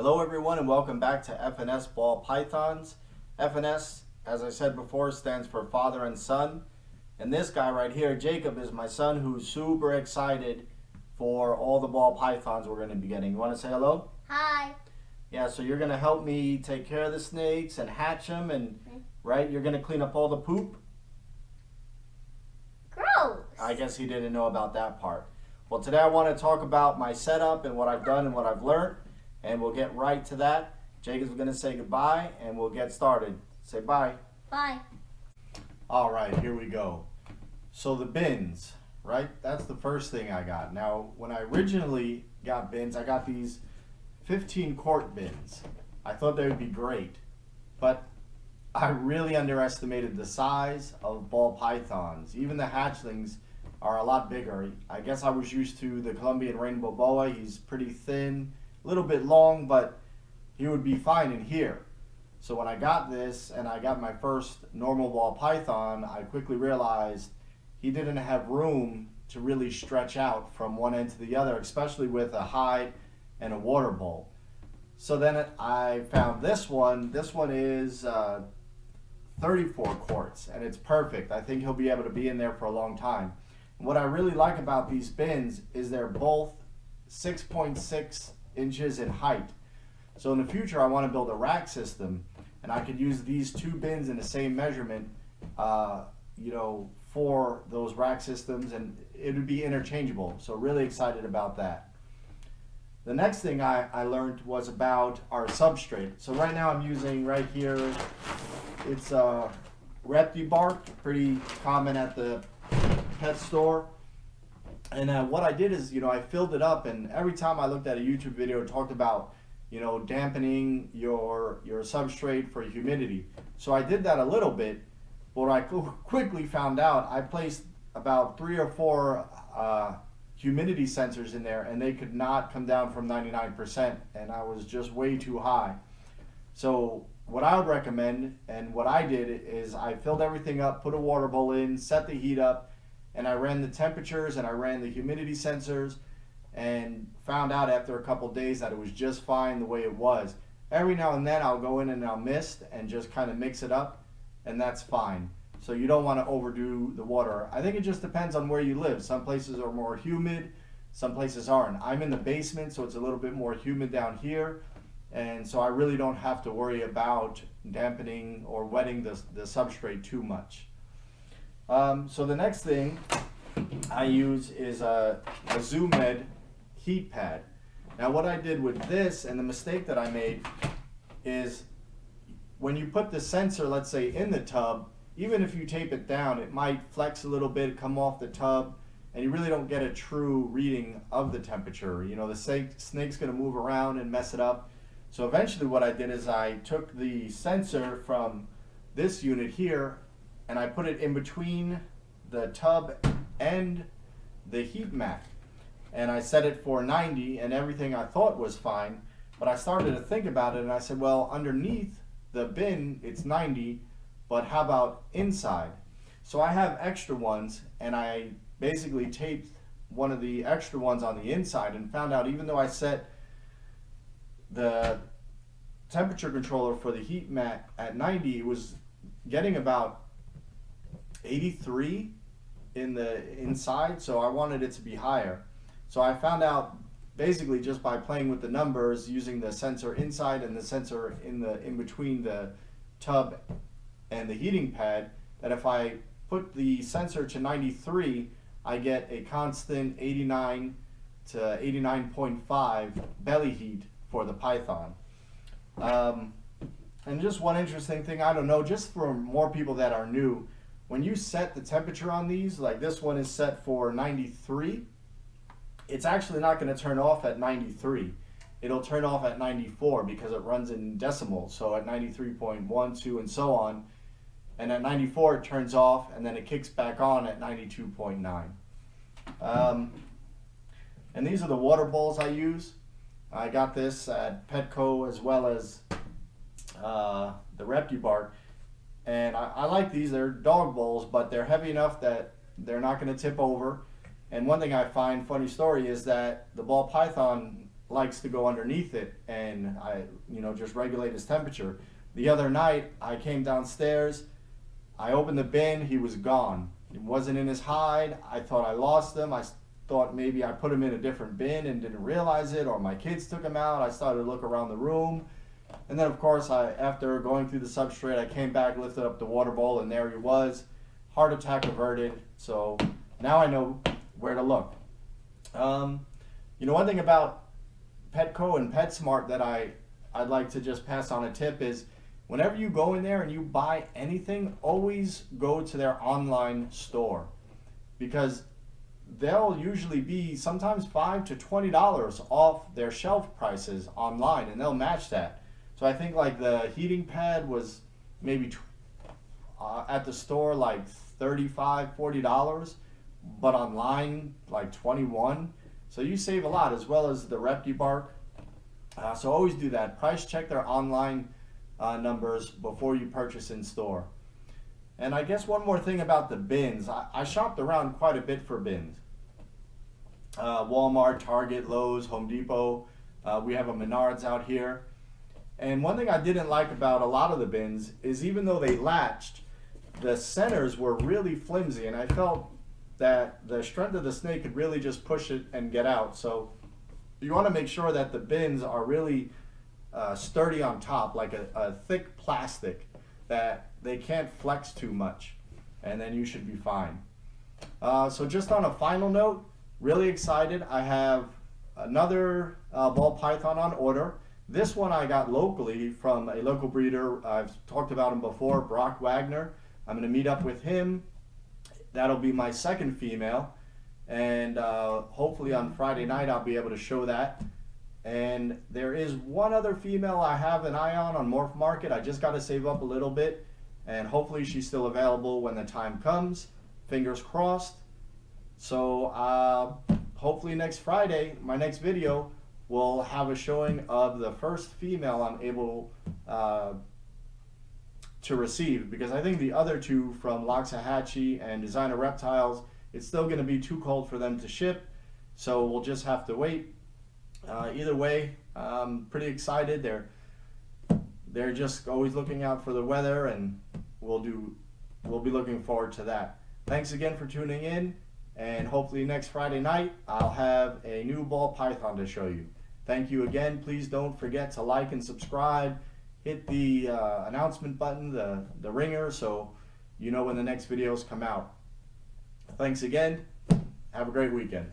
Hello everyone and welcome back to FNS Ball Pythons. FNS, as I said before, stands for Father and Son. And this guy right here, Jacob, is my son who's super excited for all the ball pythons we're going to be getting. You want to say hello? Hi. Yeah, so you're going to help me take care of the snakes and hatch them and, right, you're going to clean up all the poop? Gross. I guess he didn't know about that part. Well, today I want to talk about my setup and what I've done and what I've learned. And we'll get right to that. Jacob's going to say goodbye and we'll get started. Say bye. Bye. All right, here we go. So the bins, right? That's the first thing I got. Now, when I originally got bins, I got these 15 quart bins. I thought they would be great, but I really underestimated the size of ball pythons. Even the hatchlings are a lot bigger. I guess I was used to the Colombian rainbow boa. He's pretty thin, a little bit long, but he would be fine in here. So when I got this and I got my first normal ball python, I quickly realized he didn't have room to really stretch out from one end to the other, especially with a hide and a water bowl. So then I found this one. This one is 34 quarts and it's perfect. I think he'll be able to be in there for a long time. And what I really like about these bins is they're both 6.6 inches in height. So in the future I want to build a rack system and I could use these two bins in the same measurement for those rack systems, and it would be interchangeable. So really excited about that. The next thing I learned was about our substrate. So right now I'm using right here, it's ReptiBark, pretty common at the pet store. And what I did is, I filled it up, and every time I looked at a YouTube video, it talked about, dampening your substrate for humidity. So I did that a little bit, but I quickly found out I placed about 3 or 4 humidity sensors in there, and they could not come down from 99%, and I was just way too high. So what I would recommend, and what I did, is I filled everything up, put a water bowl in, set the heat up, and I ran the temperatures and I ran the humidity sensors and found out after a couple days that it was just fine the way it was. Every now and then I'll go in and I'll mist and just kind of mix it up, and that's fine. So you don't want to overdo the water. I think it just depends on where you live. Some places are more humid, some places aren't. I'm in the basement, so it's a little bit more humid down here, and so I really don't have to worry about dampening or wetting the substrate too much. So the next thing I use is a ZooMed heat pad. Now what I did with this, and the mistake that I made, is when you put the sensor, let's say, in the tub, even if you tape it down, it might flex a little bit, come off the tub, and you really don't get a true reading of the temperature. The snake's going to move around and mess it up. So eventually what I did is I took the sensor from this unit here and I put it in between the tub and the heat mat, and I set it for 90, and everything I thought was fine, but I started to think about it and I said, well, underneath the bin it's 90, but how about inside? So I have extra ones, and I basically taped one of the extra ones on the inside and found out, even though I set the temperature controller for the heat mat at 90, it was getting about 83 in the inside, so I wanted it to be higher. So I found out basically just by playing with the numbers, using the sensor inside and the sensor in between the tub and the heating pad, that if I put the sensor to 93, I get a constant 89 to 89.5 belly heat for the python. And just one interesting thing, I don't know, just for more people that are new, when you set the temperature on these, like this one is set for 93, it's actually not going to turn off at 93. It'll turn off at 94 because it runs in decimals, so at 93.12 and so on. And at 94 it turns off, and then it kicks back on at 92.9. And these are the water bowls I use. I got this at Petco as well as the ReptiBark. And I like these. They're dog bowls, but they're heavy enough that they're not going to tip over. And one thing I find, funny story, is that the ball python likes to go underneath it and just regulate his temperature. The other night I came downstairs, I opened the bin, he was gone. He wasn't in his hide. I thought I lost him. I thought maybe I put him in a different bin and didn't realize it, or my kids took him out. I started to look around the room. And then of course, after going through the substrate, I came back, lifted up the water bowl, and there he was. Heart attack averted. So now I know where to look. One thing about Petco and PetSmart that I'd like to just pass on a tip is, whenever you go in there and you buy anything, always go to their online store, because they'll usually be sometimes $5 to $20 off their shelf prices online, and they'll match that. So I think like the heating pad was maybe at the store like $35, $40, but online like $21. So you save a lot, as well as the ReptiBark. So always do that. Price check their online numbers before you purchase in store. And I guess one more thing about the bins. I shopped around quite a bit for bins. Walmart, Target, Lowe's, Home Depot. We have a Menards out here. And one thing I didn't like about a lot of the bins is, even though they latched, the centers were really flimsy, and I felt that the strength of the snake could really just push it and get out. So you want to make sure that the bins are really sturdy on top, like a thick plastic, that they can't flex too much, and then you should be fine. So just on a final note, really excited. I have another ball python on order. This one I got locally from a local breeder. I've talked about him before, Brock Wagner. I'm going to meet up with him. That'll be my second female, and hopefully on Friday night I'll be able to show that. And there is one other female I have an eye on Morph Market. I just got to save up a little bit, and hopefully she's still available when the time comes. Fingers crossed. So hopefully next Friday, my next video, we'll have a showing of the first female I'm able to receive, because I think the other two from Loxahatchee and Designer Reptiles, it's still going to be too cold for them to ship, so we'll just have to wait. Either way, I'm pretty excited. They're just always looking out for the weather, and we'll be looking forward to that. Thanks again for tuning in, and hopefully next Friday night I'll have a new ball python to show you. Thank you again. Please don't forget to like and subscribe. Hit the announcement button, the ringer, so you know when the next videos come out. Thanks again. Have a great weekend.